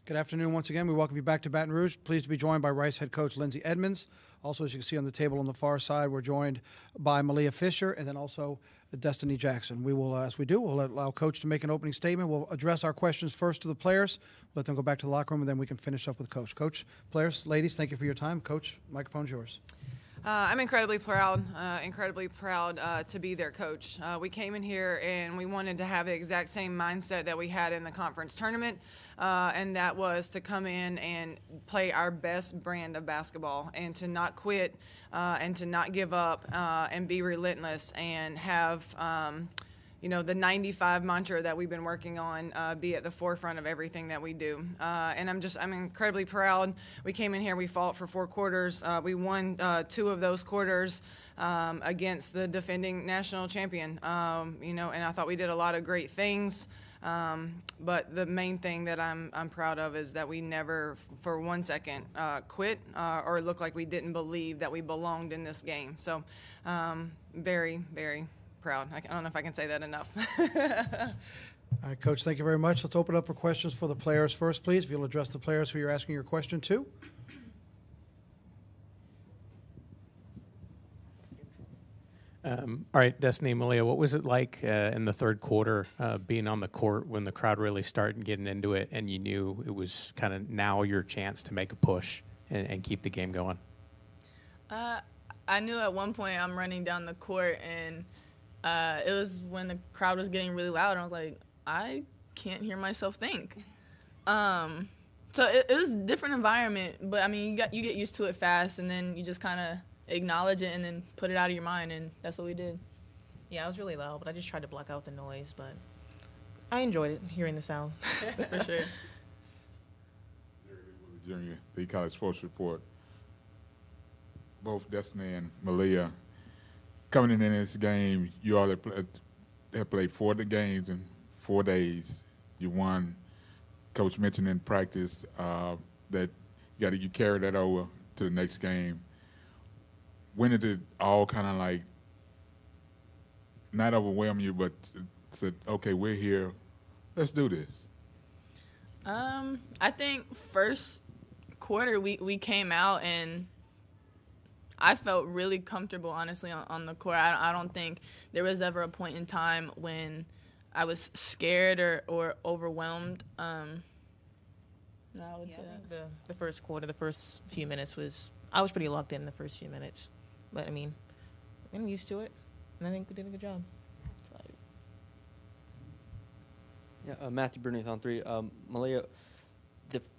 Good afternoon once again. We welcome you back to Baton Rouge. Pleased to be joined by Rice head coach Lindsey Edmonds. Also, as you can see on the table on the far side, we're joined by Malia Fisher and then also Destiny Jackson. We will, as we do, we'll allow Coach to make an opening statement. We'll address our questions first to the players, let them go back to the locker room, and then we can finish up with Coach. Coach, players, ladies, thank you for your time. Coach, microphone's yours. I'm incredibly proud to be their coach. We came in here and we wanted to have the exact same mindset that we had in the conference tournament, and that was to come in and play our best brand of basketball and to not quit and to not give up and be relentless and have the 95 mantra that we've been working on be at the forefront of everything that we do. And I'm incredibly proud. We came in here, we fought for 4 quarters. We won 2 of those quarters against the defending national champion. And I thought we did a lot of great things. But the main thing that I'm proud of is that we never for 1 second quit or looked like we didn't believe that we belonged in this game. So very, very proud. I don't know if I can say that enough. All right, Coach, thank you very much. Let's open up for questions for the players first, please. If you'll address the players who you're asking your question to. All right, Destiny, Malia, what was it like in the third quarter being on the court when the crowd really started getting into it and you knew it was kind of now your chance to make a push and keep the game going? I knew at one point I'm running down the court and it was when the crowd was getting really loud and I was like, I can't hear myself think. So it was a different environment, but I mean, you get used to it fast and then you just kind of acknowledge it and then put it out of your mind, and that's what we did. Yeah, I was really loud, but I just tried to block out the noise, but I enjoyed it, hearing the sound. For sure. Junior, the College Sports Report. Both Destiny and Malia, coming in this game, you all have played 4 games in 4 days. You won. Coach mentioned in practice that you carry that over to the next game. When did it all kind of like not overwhelm you, but said, okay, we're here, let's do this? I think first quarter we came out and I felt really comfortable, honestly, on the court. I don't think there was ever a point in time when I was scared or overwhelmed. No, I would say that. The first quarter, the first few minutes I was pretty locked in the first few minutes. But, I mean, I'm used to it, and I think we did a good job. Yeah, Matthew Bernuth on 3. Malia,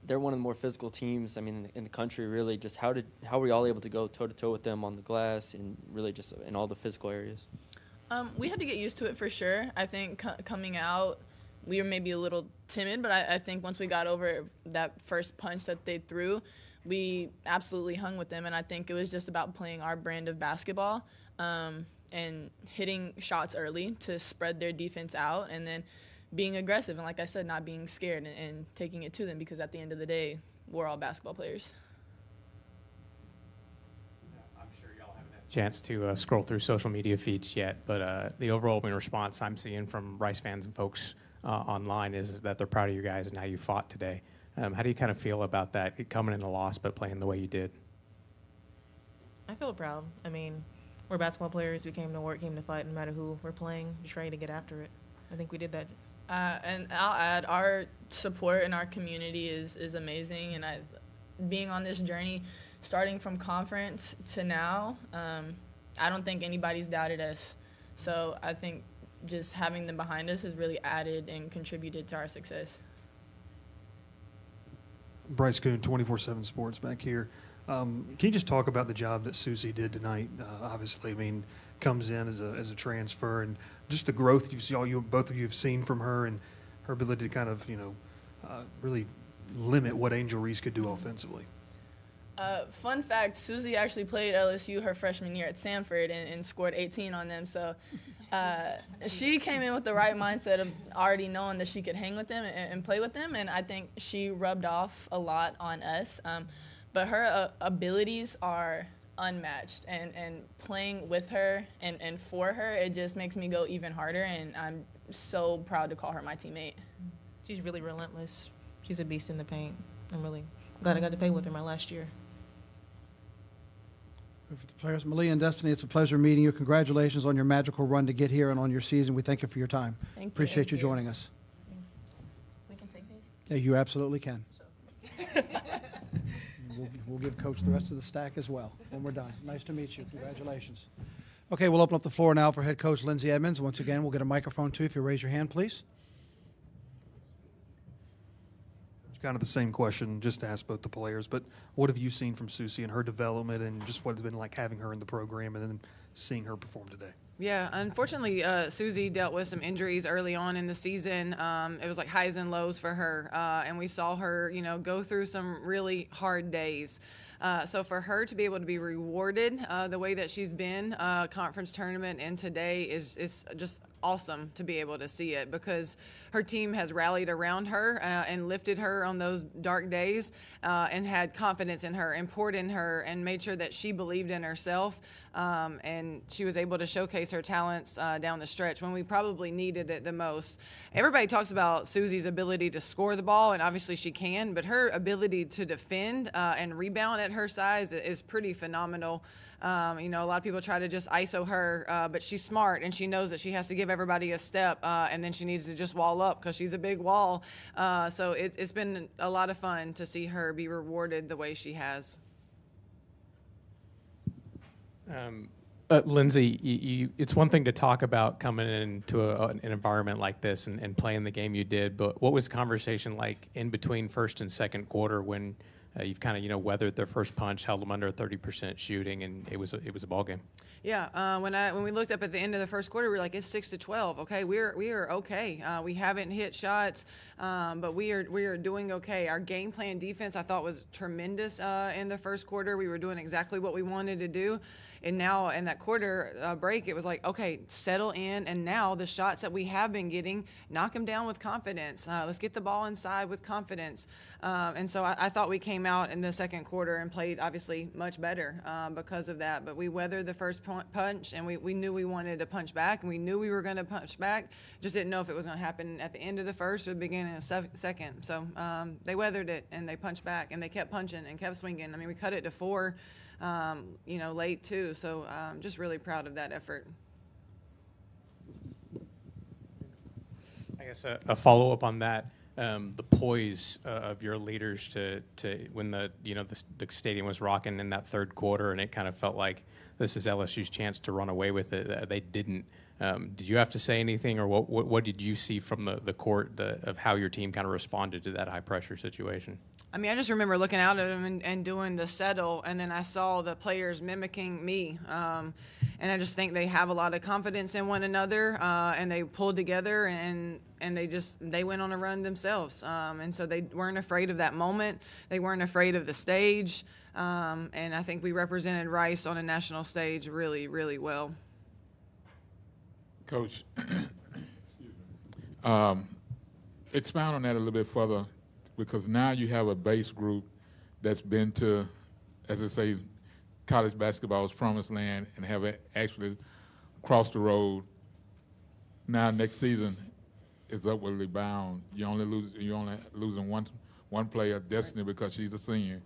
they're one of the more physical teams, I mean, in the country, really. Just how were you all able to go toe-to-toe with them on the glass and really just in all the physical areas? We had to get used to it for sure. I think coming out, we were maybe a little timid, but I think once we got over that first punch that they threw, we absolutely hung with them, and I think it was just about playing our brand of basketball and hitting shots early to spread their defense out and then being aggressive and, like I said, not being scared and taking it to them because at the end of the day, we're all basketball players. I'm sure y'all haven't had a chance to scroll through social media feeds yet, but the overwhelming response I'm seeing from Rice fans and folks online is that they're proud of you guys and how you fought today. How do you kind of feel about that, coming in the loss but playing the way you did? I feel proud. I mean, we're basketball players. We came to work, came to fight, no matter who we're playing, just ready to get after it. I think we did that. And I'll add, our support in our community is amazing. And being on this journey, starting from conference to now, I don't think anybody's doubted us. So I think just having them behind us has really added and contributed to our success. Bryce Coon, 24/7 Sports back here. Can you just talk about the job that Susie did tonight? Obviously, I mean, comes in as a transfer, and just the growth both of you have seen from her, and her ability to kind of really limit what Angel Reese could do offensively. Fun fact: Susie actually played LSU her freshman year at Samford and scored 18 on them. So she came in with the right mindset of already knowing that she could hang with them and play with them, and I think she rubbed off a lot on us. But her abilities are unmatched, and playing with her and for her, it just makes me go even harder, and I'm so proud to call her my teammate. She's really relentless. she's a beast in the paint. I'm really glad I got to play with her my last year. For the players, Malia and Destiny, it's a pleasure meeting you. Congratulations on your magical run to get here and on your season. We thank you for your time. Thank you. Appreciate you joining us. We can take these. Yeah, you absolutely can. We'll give Coach the rest of the stack as well when we're done. Nice to meet you. Congratulations. Okay, we'll open up the floor now for head coach Lindsay Edmonds. Once again, we'll get a microphone too if you raise your hand, please. It's kind of the same question, just to ask both the players, but what have you seen from Susie and her development and just what it's been like having her in the program and then seeing her perform today? Yeah, unfortunately, Susie dealt with some injuries early on in the season. It was like highs and lows for her, and we saw her, go through some really hard days. So for her to be able to be rewarded the way that she's been, conference tournament and today is just awesome to be able to see it, because her team has rallied around her and lifted her on those dark days and had confidence in her and poured in her and made sure that she believed in herself, and she was able to showcase her talents down the stretch when we probably needed it the most. Everybody talks about Susie's ability to score the ball, and obviously she can, but her ability to defend and rebound at her size is pretty phenomenal. A lot of people try to just ISO her, but she's smart and she knows that she has to give everybody a step, and then she needs to just wall up because she's a big wall. So it's been a lot of fun to see her be rewarded the way she has. Lindsay, it's one thing to talk about coming into an environment like this and playing the game you did, but what was the conversation like in between first and second quarter when you've kind of weathered their first punch, held them under 30% shooting, and it was a ball game? Yeah, when we looked up at the end of the first quarter, we were like, it's 6-12. Okay, we are okay. We haven't hit shots, but we are doing okay. Our game plan defense, I thought, was tremendous in the first quarter. We were doing exactly what we wanted to do. And now in that quarter break, it was like, okay, settle in. And now the shots that we have been getting, knock them down with confidence. Let's get the ball inside with confidence. And so I thought we came out in the second quarter and played obviously much better because of that. But we weathered the first punch, and we knew we wanted to punch back, and we knew we were going to punch back. Just didn't know if it was going to happen at the end of the first or the beginning of the second. So they weathered it, and they punched back, and they kept punching and kept swinging. I mean, we cut it to 4. Late too. So just really proud of that effort. I guess a follow-up on that, the poise of your leaders to when the stadium was rocking in that third quarter, and it kind of felt like this is LSU's chance to run away with it. They didn't. Did you have to say anything, or what did you see from the court of how your team kind of responded to that high-pressure situation? I mean, I just remember looking out at them and doing the settle, and then I saw the players mimicking me. And I just think they have a lot of confidence in one another, and they pulled together, and they went on a run themselves. And so they weren't afraid of that moment. They weren't afraid of the stage. And I think we represented Rice on a national stage really, really well. Coach, expound on that a little bit further, because now you have a base group that's been to, as I say, college basketball's promised land and have actually crossed the road. Now next season is upwardly bound. You're only losing one player, Destiny, because she's a senior.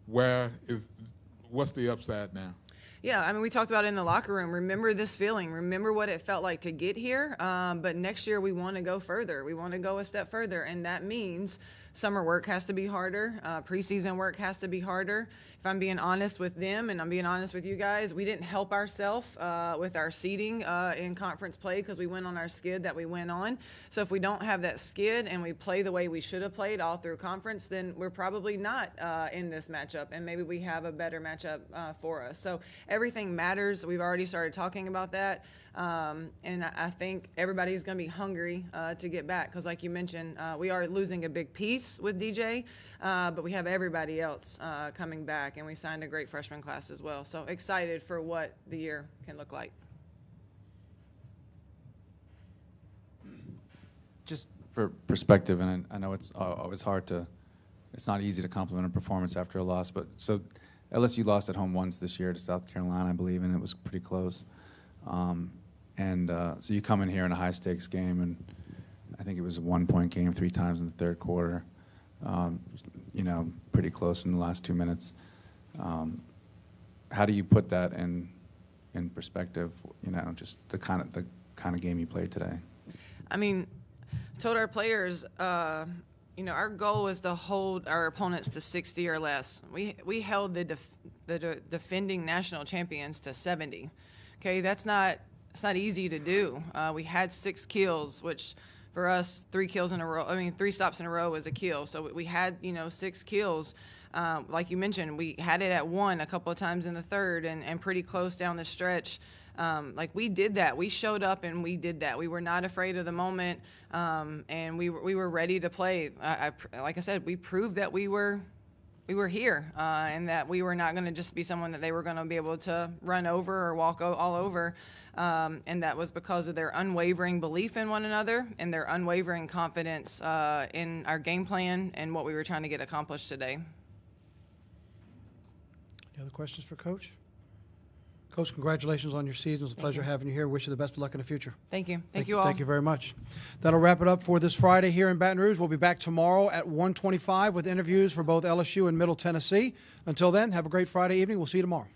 What's the upside now? Yeah, I mean, we talked about it in the locker room. Remember this feeling. Remember what it felt like to get here. But next year we want to go further. We want to go a step further, and that means summer work has to be harder. Preseason work has to be harder. If I'm being honest with them and I'm being honest with you guys, we didn't help ourselves with our seeding in conference play because we went on our skid that we went on. So if we don't have that skid and we play the way we should have played all through conference, then we're probably not in this matchup, and maybe we have a better matchup for us. So everything matters. We've already started talking about that. And I think everybody's going to be hungry to get back because, like you mentioned, we are losing a big piece with DJ, but we have everybody else coming back, and we signed a great freshman class as well. So excited for what the year can look like. Just for perspective, and I know it's always it's not easy to compliment a performance after a loss, but so LSU lost at home once this year to South Carolina, I believe, and it was pretty close. So you come in here in a high-stakes game, and I think it was a one-point game 3 times in the third quarter. you know, pretty close in the last 2 minutes. How do you put that in perspective? You know, just the kind of game you played today. I mean, told our players, you know, our goal is to hold our opponents to 60 or less. We held the defending national champions to 70. Okay, it's not easy to do. We had 6 kills, which for us, 3 kills in a row. I mean, 3 stops in a row was a kill. So we had, you know, 6 kills. Like you mentioned, we had it at 1 a couple of times in the third, and pretty close down the stretch. Like we did that. We showed up and we did that. We were not afraid of the moment, and we were ready to play. Like I said, we proved that we were here, and that we were not going to just be someone that they were going to be able to run over or walk all over. And that was because of their unwavering belief in one another and their unwavering confidence in our game plan and what we were trying to get accomplished today. Any other questions for Coach? Coach, congratulations on your season. It's a pleasure having you here. Wish you the best of luck in the future. Thank you. Thank you all. Thank you very much. That'll wrap it up for this Friday here in Baton Rouge. We'll be back tomorrow at 1:25 with interviews for both LSU and Middle Tennessee. Until then, have a great Friday evening. We'll see you tomorrow.